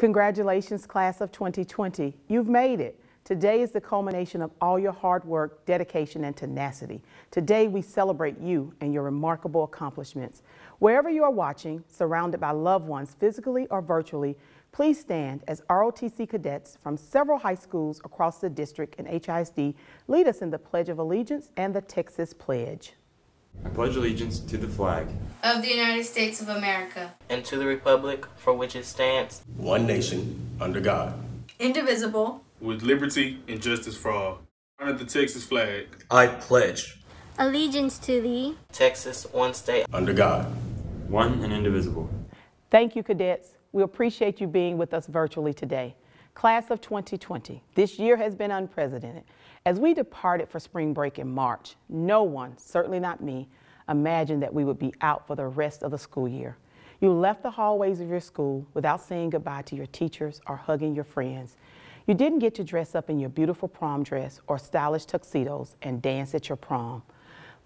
Congratulations, class of 2020. You've made it. Today is the culmination of all your hard work, dedication, and tenacity. Today, we celebrate you and your remarkable accomplishments. Wherever you are watching, surrounded by loved ones, physically or virtually, please stand as ROTC cadets from several high schools across the district and HISD lead us in the Pledge of Allegiance and the Texas Pledge. I pledge allegiance to the flag of the United States of America and to the republic for which it stands, one nation, under God, indivisible, with liberty and justice for all. Honor the Texas flag. I pledge allegiance to thee, Texas, one state, under God, one and indivisible. Thank you, cadets. We appreciate you being with us virtually today. Class of 2020, this year has been unprecedented. As we departed for spring break in March, no one, certainly not me, imagined that we would be out for the rest of the school year. You left the hallways of your school without saying goodbye to your teachers or hugging your friends. You didn't get to dress up in your beautiful prom dress or stylish tuxedos and dance at your prom.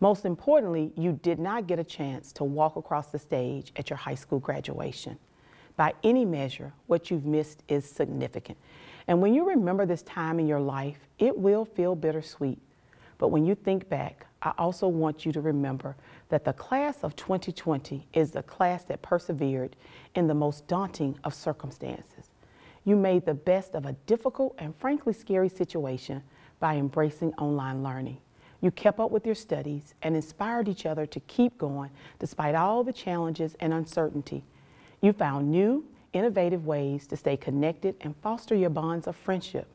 Most importantly, you did not get a chance to walk across the stage at your high school graduation. By any measure, what you've missed is significant. And when you remember this time in your life, it will feel bittersweet. But when you think back, I also want you to remember that the class of 2020 is the class that persevered in the most daunting of circumstances. You made the best of a difficult and frankly scary situation by embracing online learning. You kept up with your studies and inspired each other to keep going despite all the challenges and uncertainty. You found new, innovative ways to stay connected and foster your bonds of friendship.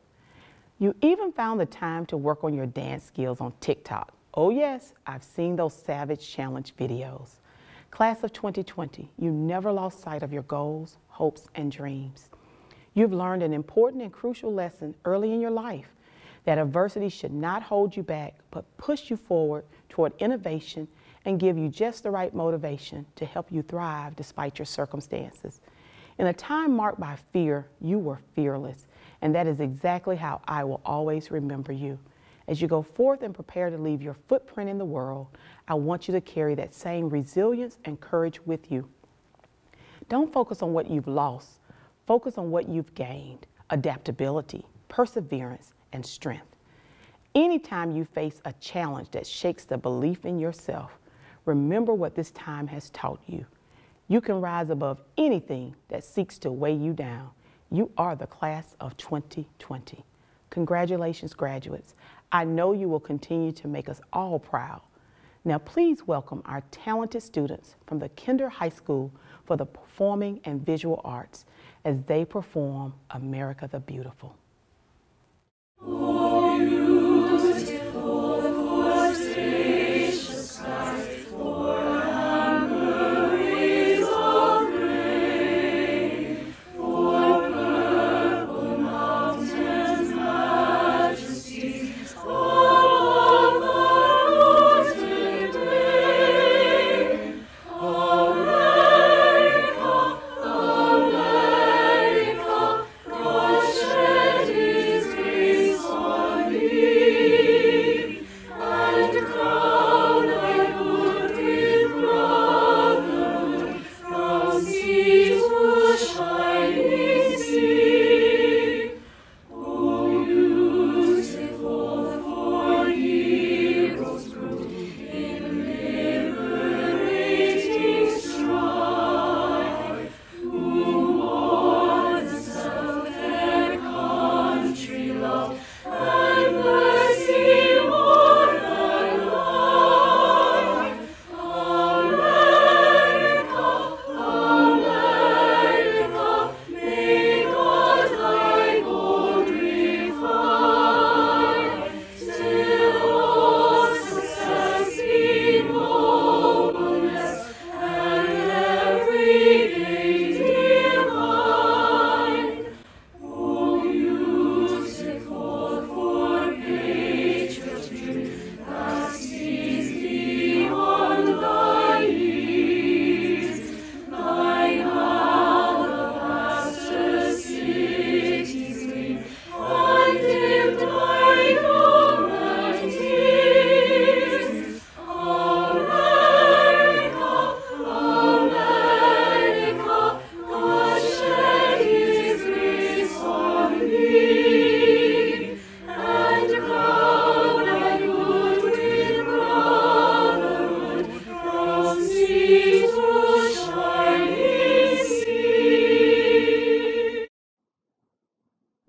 You even found the time to work on your dance skills on TikTok. Oh yes, I've seen those savage challenge videos. Class of 2020, you never lost sight of your goals, hopes, and dreams. You've learned an important and crucial lesson early in your life, that adversity should not hold you back, but push you forward toward innovation and give you just the right motivation to help you thrive despite your circumstances. In a time marked by fear, you were fearless, and that is exactly how I will always remember you. As you go forth and prepare to leave your footprint in the world, I want you to carry that same resilience and courage with you. Don't focus on what you've lost. Focus on what you've gained: adaptability, perseverance, and strength. Anytime you face a challenge that shakes the belief in yourself, remember what this time has taught you. You can rise above anything that seeks to weigh you down. You are the class of 2020. Congratulations, graduates. I know you will continue to make us all proud. Now please welcome our talented students from the Kinder High School for the Performing and Visual Arts as they perform America the Beautiful. Oh, beautiful, for spacious skies, for amber waves of grain, for purple mountains, majesties, all of the frozen plain. America, America, God shed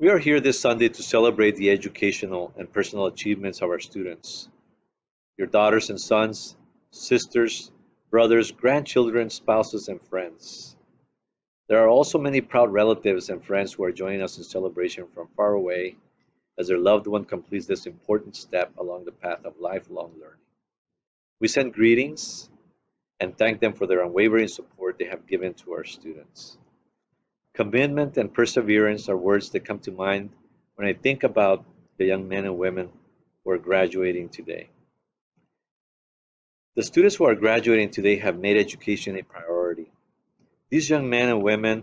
We are here this Sunday to celebrate the educational and personal achievements of our students, your daughters and sons, sisters, brothers, grandchildren, spouses, and friends. There are also many proud relatives and friends who are joining us in celebration from far away as their loved one completes this important step along the path of lifelong learning. We send greetings and thank them for their unwavering support they have given to our students. Commitment and perseverance are words that come to mind when I think about the young men and women who are graduating today. The students who are graduating today have made education a priority. These young men and women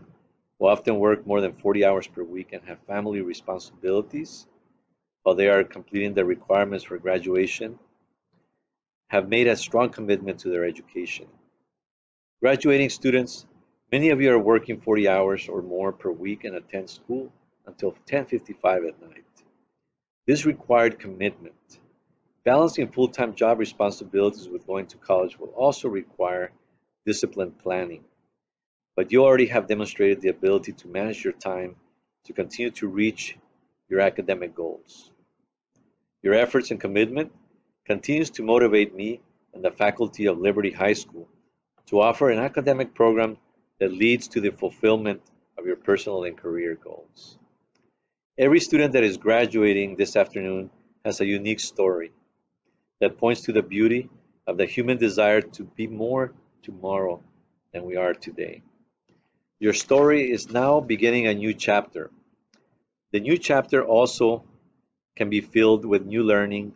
who often work more than 40 hours per week and have family responsibilities while they are completing the requirements for graduation have made a strong commitment to their education. Graduating students, many of you are working 40 hours or more per week and attend school until 10:55 at night. This required commitment. Balancing full-time job responsibilities with going to college will also require disciplined planning. But you already have demonstrated the ability to manage your time to continue to reach your academic goals. Your efforts and commitment continues to motivate me and the faculty of Liberty High School to offer an academic program that leads to the fulfillment of your personal and career goals. Every student that is graduating this afternoon has a unique story that points to the beauty of the human desire to be more tomorrow than we are today. Your story is now beginning a new chapter. The new chapter also can be filled with new learning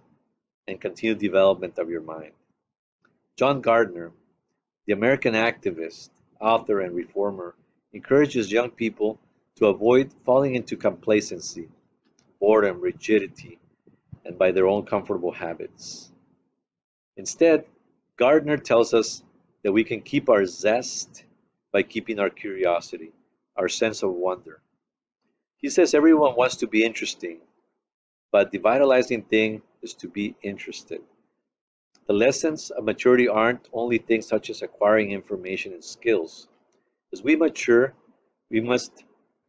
and continued development of your mind. John Gardner, the American activist, author, and reformer, encourages young people to avoid falling into complacency, boredom, rigidity, and by their own comfortable habits. Instead, Gardner tells us that we can keep our zest by keeping our curiosity, our sense of wonder. He says everyone wants to be interesting, but the vitalizing thing is to be interested. The lessons of maturity aren't only things such as acquiring information and skills. As we mature, we must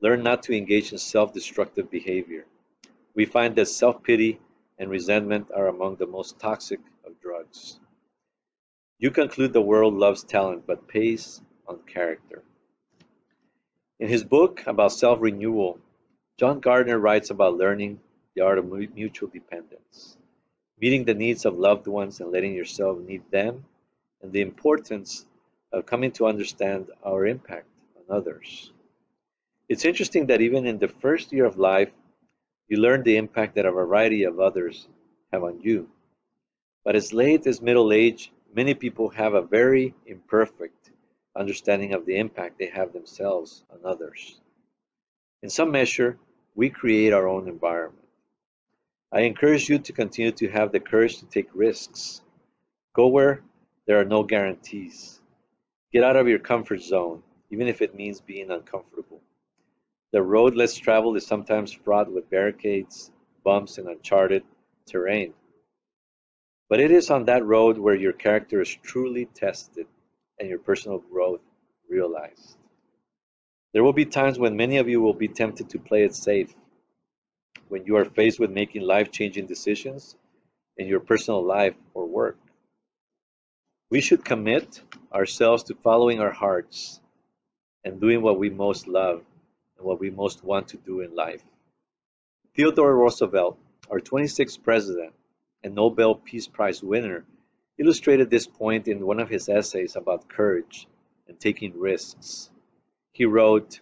learn not to engage in self-destructive behavior. We find that self-pity and resentment are among the most toxic of drugs. You conclude the world loves talent but pays on character. In his book about self-renewal, John Gardner writes about learning the art of mutual dependence, meeting the needs of loved ones and letting yourself need them, and the importance of coming to understand our impact on others. It's interesting that even in the first year of life, you learn the impact that a variety of others have on you. But as late as middle age, many people have a very imperfect understanding of the impact they have themselves on others. In some measure, we create our own environment. I encourage you to continue to have the courage to take risks. Go where there are no guarantees. Get out of your comfort zone, even if it means being uncomfortable. The road less traveled is sometimes fraught with barricades, bumps, and uncharted terrain. But it is on that road where your character is truly tested and your personal growth realized. There will be times when many of you will be tempted to play it safe, when you are faced with making life-changing decisions in your personal life or work. We should commit ourselves to following our hearts and doing what we most love and what we most want to do in life. Theodore Roosevelt, our 26th president and Nobel Peace Prize winner, illustrated this point in one of his essays about courage and taking risks. He wrote,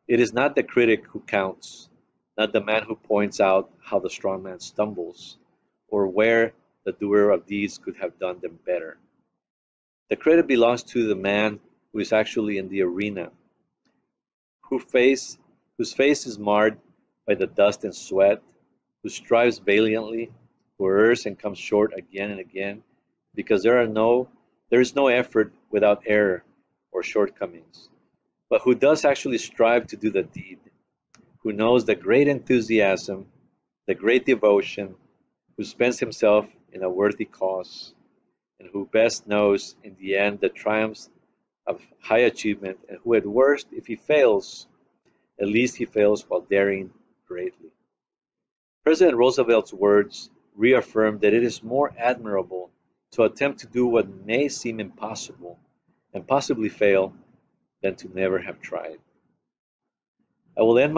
"It is not the critic who counts, not the man who points out how the strong man stumbles, or where the doer of deeds could have done them better. The credit belongs to the man who is actually in the arena, whose face is marred by the dust and sweat, who strives valiantly, who errs and comes short again and again, because there is no effort without error or shortcomings, but who does actually strive to do the deed, who knows the great enthusiasm, the great devotion, who spends himself in a worthy cause, and who best knows in the end the triumphs of high achievement, and who at worst, if he fails, at least he fails while daring greatly. President Roosevelt's words reaffirmed that it is more admirable to attempt to do what may seem impossible and possibly fail than to never have tried. I will end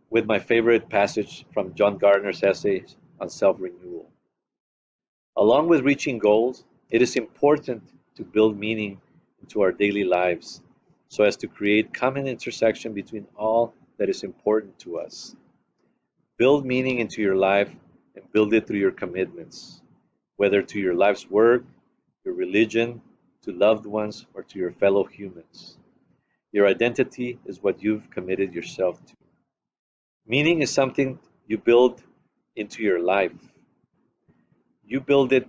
with my favorite passage from John Gardner's essays on self-renewal. Along with reaching goals, it is important to build meaning into our daily lives so as to create common intersection between all that is important to us. Build meaning into your life and build it through your commitments, whether to your life's work, your religion, to loved ones, or to your fellow humans. Your identity is what you've committed yourself to. Meaning is something you build into your life. You build it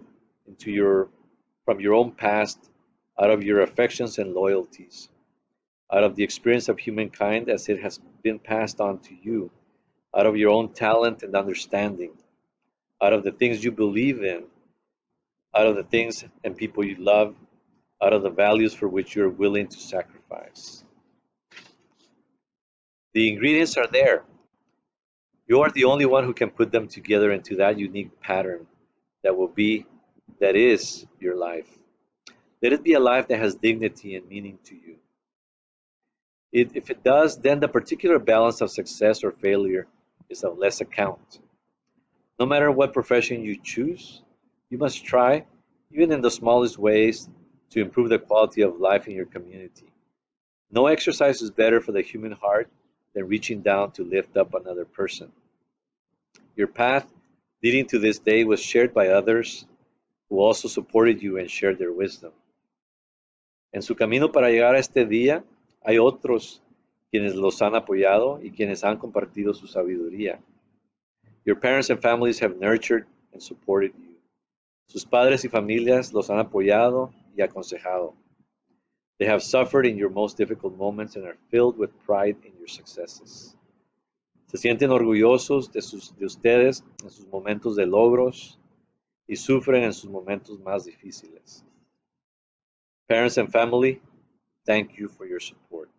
from your own past, out of your affections and loyalties, out of the experience of humankind as it has been passed on to you, out of your own talent and understanding, out of the things you believe in, out of the things and people you love, out of the values for which you're willing to sacrifice. The ingredients are there. You are the only one who can put them together into that unique pattern that is your life. Let it be a life that has dignity and meaning to you. If it does, then the particular balance of success or failure is of less account. No matter what profession you choose, you must try, even in the smallest ways, to improve the quality of life in your community. No exercise is better for the human heart than reaching down to lift up another person. Your path leading to this day was shared by others who also supported you and shared their wisdom. En su camino para llegar a este día, hay otros quienes los han apoyado y quienes han compartido su sabiduría. Your parents and families have nurtured and supported you. Sus padres y familias los han apoyado y aconsejado. They have suffered in your most difficult moments and are filled with pride in your successes. Se sienten orgullosos de ustedes en sus momentos de logros y sufren en sus momentos más difíciles. Parents and family, thank you for your support.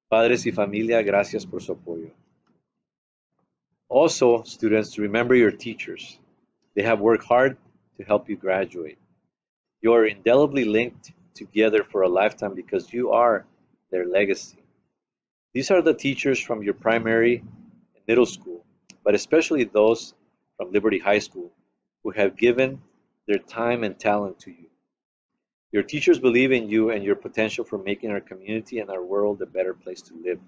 Padres y familia, gracias por su apoyo. Also, students, remember your teachers. They have worked hard to help you graduate. You are indelibly linked together for a lifetime because you are their legacy. These are the teachers from your primary and middle school, but especially those from Liberty High School who have given their time and talent to you. Your teachers believe in you and your potential for making our community and our world a better place to live.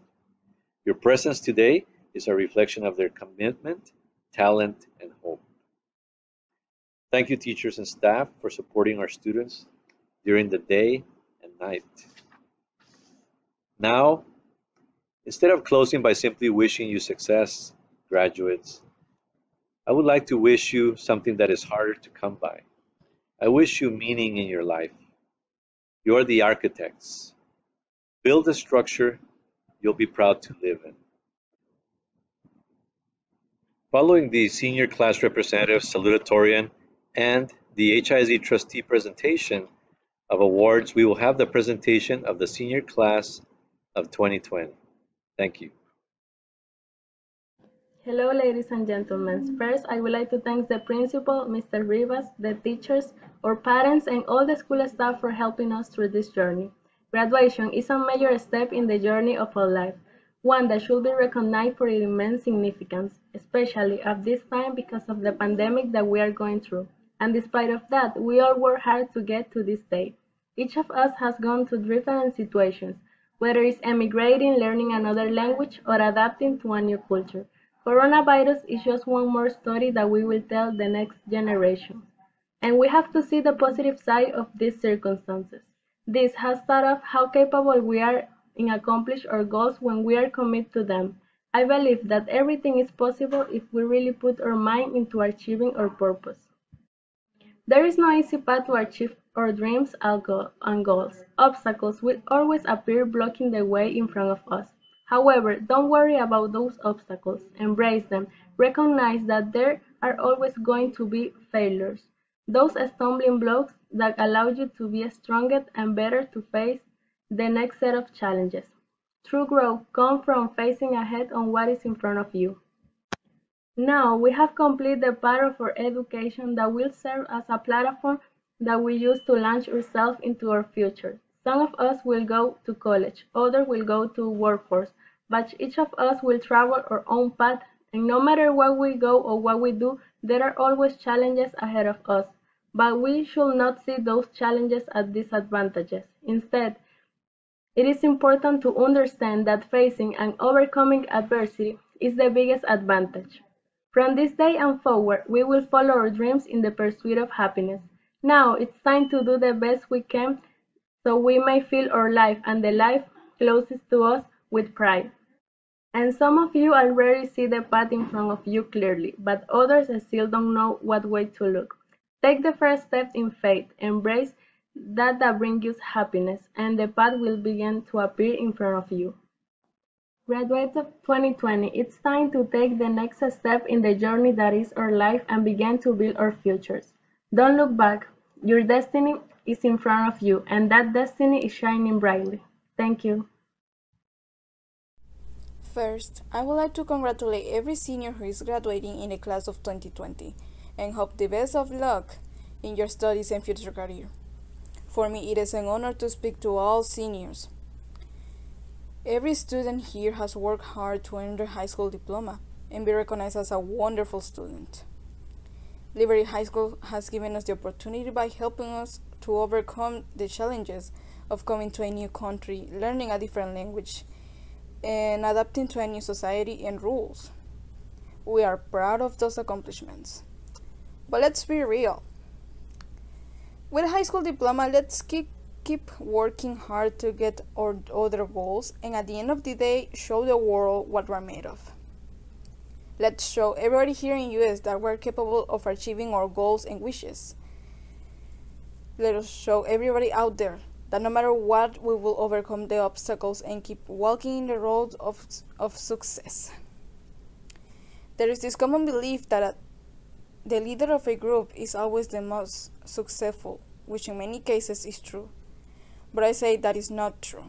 Your presence today is a reflection of their commitment, talent, and hope. Thank you, teachers and staff, for supporting our students during the day and night. Now, instead of closing by simply wishing you success, graduates, I would like to wish you something that is harder to come by. I wish you meaning in your life. You're the architects. Build a structure you'll be proud to live in. Following the senior class representative salutatorian and the HIZ trustee presentation of awards, we will have the presentation of the senior class of 2020. Thank you. Hello, ladies and gentlemen. First, I would like to thank the principal, Mr. Rivas, the teachers, our parents, and all the school staff for helping us through this journey. Graduation is a major step in the journey of our life, one that should be recognized for its immense significance, especially at this time because of the pandemic that we are going through. And despite of that, we all work hard to get to this day. Each of us has gone through different situations, whether it's emigrating, learning another language, or adapting to a new culture. Coronavirus is just one more story that we will tell the next generation. And we have to see the positive side of these circumstances. This has taught us how capable we are in accomplish our goals when we are committed to them. I believe that everything is possible if we really put our mind into achieving our purpose. There is no easy path to achieve our dreams and goals. Obstacles will always appear blocking the way in front of us. However, don't worry about those obstacles. Embrace them. Recognize that there are always going to be failures. Those stumbling blocks that allow you to be stronger and better to face the next set of challenges. True growth comes from facing ahead on what is in front of you. Now we have completed the part of our education that will serve as a platform that we use to launch ourselves into our future. Some of us will go to college, others will go to workforce, but each of us will travel our own path, and no matter where we go or what we do, there are always challenges ahead of us. But we should not see those challenges as disadvantages. Instead, it is important to understand that facing and overcoming adversity is the biggest advantage. From this day and forward, we will follow our dreams in the pursuit of happiness. Now it's time to do the best we can so we may fill our life and the life closest to us with pride. And some of you already see the path in front of you clearly, but others still don't know what way to look. Take the first steps in faith, embrace that brings you happiness, and the path will begin to appear in front of you. Graduates of 2020, it's time to take the next step in the journey that is our life and begin to build our futures. Don't look back. Your destiny is in front of you, and that destiny is shining brightly. Thank you. First, I would like to congratulate every senior who is graduating in the class of 2020 and hope the best of luck in your studies and future career. For me, it is an honor to speak to all seniors. Every student here has worked hard to earn their high school diploma and be recognized as a wonderful student. Liberty High School has given us the opportunity by helping us to overcome the challenges of coming to a new country, learning a different language, and adapting to a new society and rules. We are proud of those accomplishments. But let's be real. With a high school diploma, let's keep working hard to get our other goals, and at the end of the day, show the world what we're made of. Let's show everybody here in US that we're capable of achieving our goals and wishes. Let us show everybody out there that no matter what, we will overcome the obstacles and keep walking in the road of success. There is this common belief that the leader of a group is always the most successful, which in many cases is true. But I say that is not true.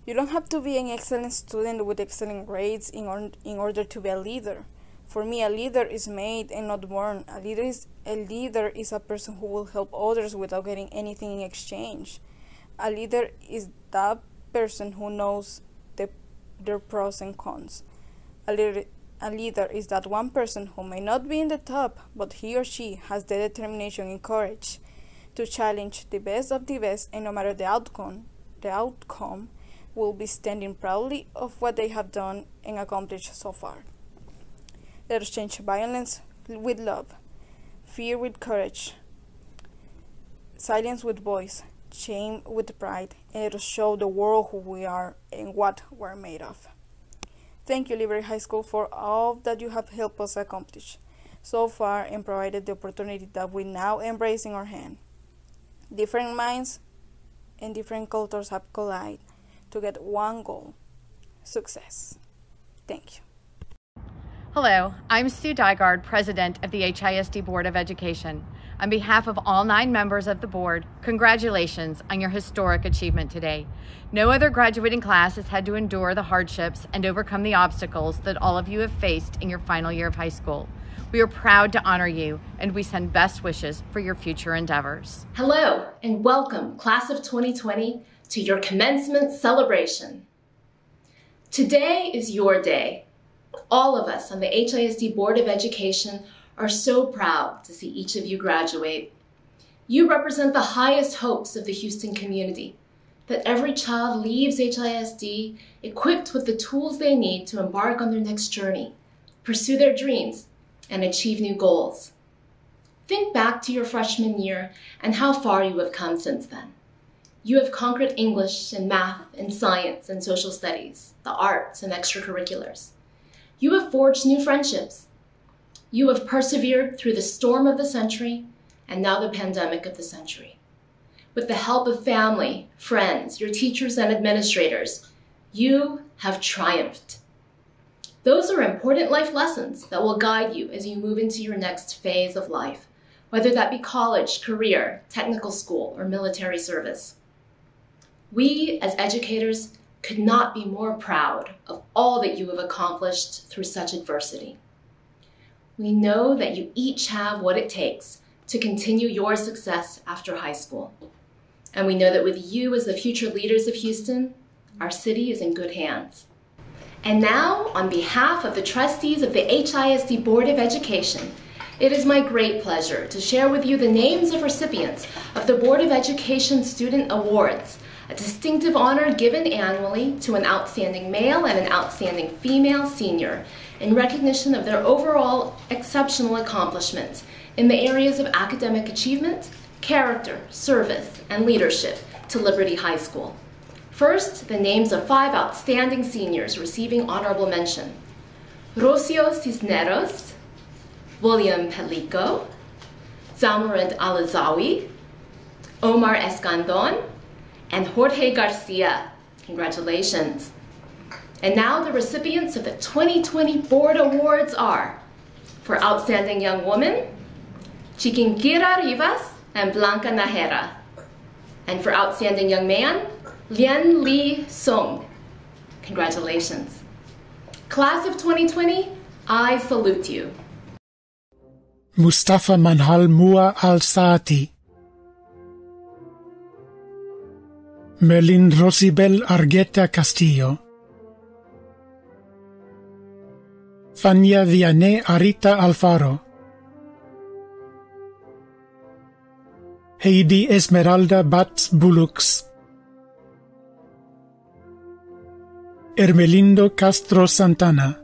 You don't have to be an excellent student with excellent grades in order to be a leader. For me, a leader is made and not born. A leader is a person who will help others without getting anything in exchange. A leader is that person who knows their pros and cons. A leader is that one person who may not be in the top, but he or she has the determination and courage to challenge the best of the best, and no matter the outcome will be standing proudly of what they have done and accomplished so far. Let us change violence with love, fear with courage, silence with voice, shame with pride, and let us show the world who we are and what we're made of. Thank you, Liberty High School, for all that you have helped us accomplish so far and provided the opportunity that we now embrace in our hand. Different minds and different cultures have collided to get one goal: success. Thank you. Hello, I'm Sue Dygard, President of the HISD Board of Education. On behalf of all 9 members of the board, congratulations on your historic achievement today. No other graduating class has had to endure the hardships and overcome the obstacles that all of you have faced in your final year of high school. We are proud to honor you, and we send best wishes for your future endeavors. Hello, and welcome, Class of 2020, to your commencement celebration. Today is your day. All of us on the HISD Board of Education are so proud to see each of you graduate. You represent the highest hopes of the Houston community, that every child leaves HISD equipped with the tools they need to embark on their next journey, pursue their dreams, and achieve new goals. Think back to your freshman year and how far you have come since then. You have conquered English and math and science and social studies, the arts and extracurriculars. You have forged new friendships. You have persevered through the storm of the century and now the pandemic of the century. With the help of family, friends, your teachers and administrators, you have triumphed. Those are important life lessons that will guide you as you move into your next phase of life, whether that be college, career, technical school, or military service. We, as educators, could not be more proud of all that you have accomplished through such adversity. We know that you each have what it takes to continue your success after high school. And we know that with you as the future leaders of Houston, our city is in good hands. And now, on behalf of the trustees of the HISD Board of Education, it is my great pleasure to share with you the names of recipients of the Board of Education Student Awards, a distinctive honor given annually to an outstanding male and an outstanding female senior in recognition of their overall exceptional accomplishments in the areas of academic achievement, character, service, and leadership to Liberty High School. First, the names of 5 outstanding seniors receiving honorable mention: Rocio Cisneros, William Pelico, Zalmurid Alazawi, Omar Escandon, and Jorge Garcia. Congratulations. And now the recipients of the 2020 Board Awards are, for Outstanding Young Woman, Chiquinquira Rivas and Blanca Najera. And for Outstanding Young Man, Lien Li Song. Congratulations. Class of 2020, I salute you. Mustafa Manhal Mua Al-Saati, Merlin Rosibel Argueta Castillo, Fania Vianney Arita Alfaro, Heidi Esmeralda Bats Bulux, Hermelindo Castro Santana,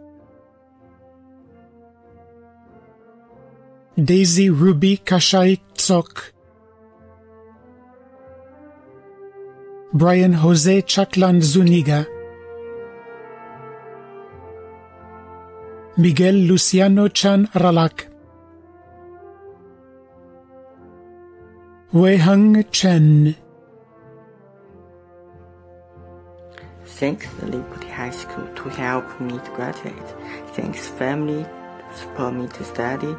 Daisy Ruby Caxaj-Tzoc, Bryan Jose Chaclan Zuniga, Miguel Luciano Chan Ralak, Weiheng Chen. Thanks Liberty High School to help me to graduate. Thanks family to support me to study.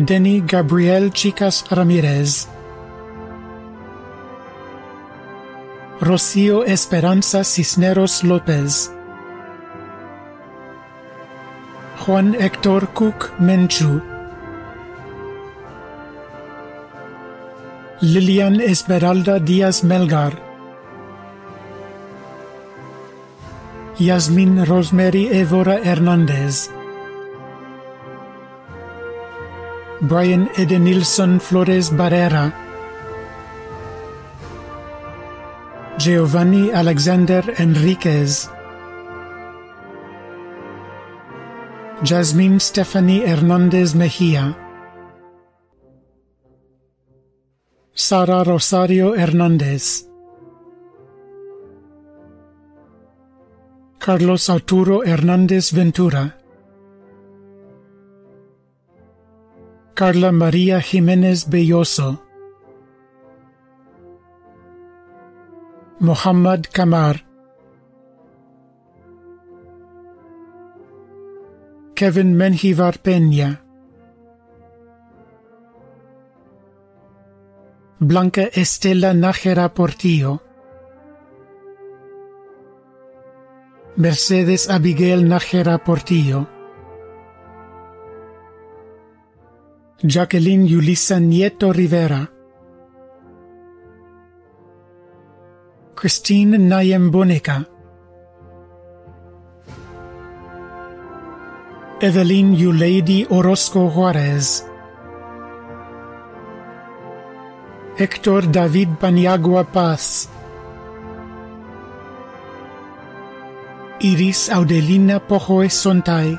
Denny Gabriel Chicas Ramirez, Rocio Esperanza Cisneros Lopez, Juan Héctor Cook Menchu, Lilian Esmeralda Diaz Melgar, Yasmin Rosmery Evora Hernandez, Bryan Edenilson Flores Barrera, Giovanni Alexander Enriquez, Jasmine Stephanie Hernandez Mejia, Sara Rosario Hernandez, Carlos Arturo Hernandez Ventura, Carla Maria Jimenez Belloso, Mohammad Kamar, Kevin Menjivar Pena, Blanca Estela Nájera Portillo, Mercedes Abigail Nájera Portillo, Jacqueline Yulisa Nieto Rivera, Christine Nyamboneka, Evelyn Yuleidy Orozco Juarez, Héctor David Paniagua Paz, Iris Audelina Pojoe Sontay,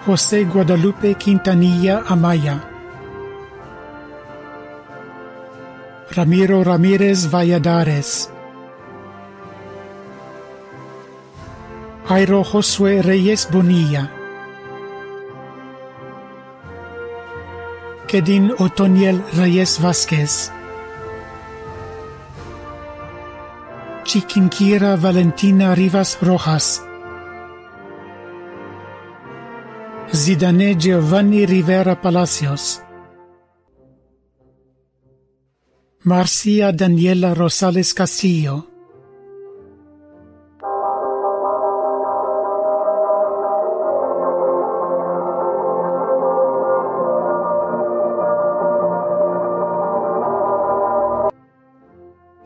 José Guadalupe Quintanilla Amaya, Ramiro Ramírez Valladares, Jairo Josué Reyes Bonilla, Kedin Otoniel Reyes Vázquez, Chiquinquira Valentina Rivas Rojas, Zidane Giovanni Rivera Palacios, Marcia Daniela Rosales Castillo,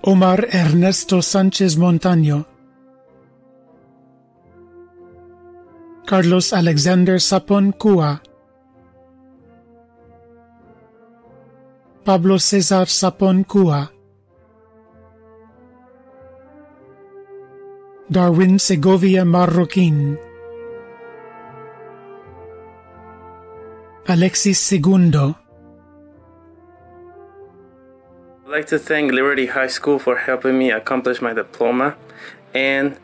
Omar Ernesto Sánchez Montaño, Carlos Alexander Sapon Cua, Pablo Cesar Sapon Cua, Darwin Segovia Marroquín, Alexis Segundo. I'd like to thank Liberty High School for helping me accomplish my diploma and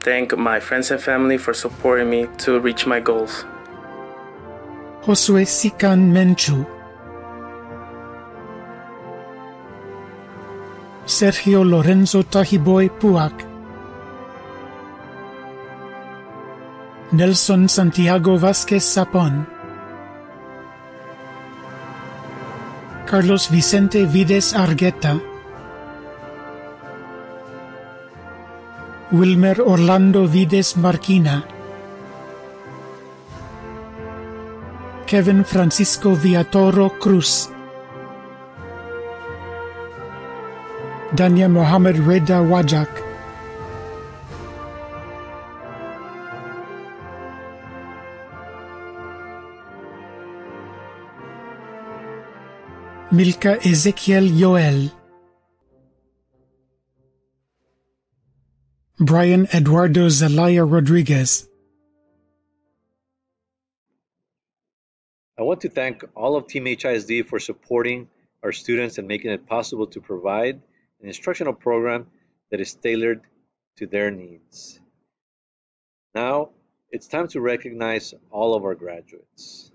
thank my friends and family for supporting me to reach my goals. Josue Sican Menchu, Sergio Lorenzo Tajiboy Puac, Nelson Santiago Vázquez Sapón, Carlos Vicente Vides Argueta, Wilmer Orlando Vides Marquina, Kevin Francisco Villatoro Cruz, Dania Mohamed Reda Wajak, Milka Ezequiel Yoel, Bryan Eduardo Zelaya Rodriguez. I want to thank all of Team HISD for supporting our students and making it possible to provide an instructional program that is tailored to their needs. Now, it's time to recognize all of our graduates.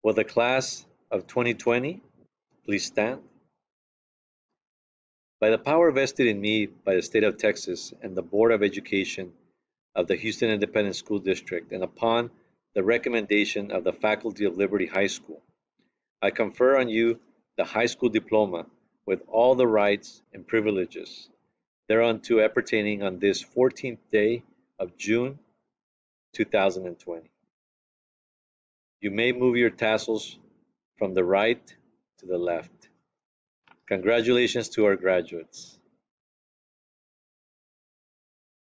Will the class of 2020 please stand? By the power vested in me by the state of Texas and the Board of Education of the Houston Independent School District, and upon the recommendation of the faculty of Liberty High School, I confer on you the high school diploma with all the rights and privileges thereunto appertaining on this 14th day of June 2020. You may move your tassels from the right to the left. Congratulations to our graduates.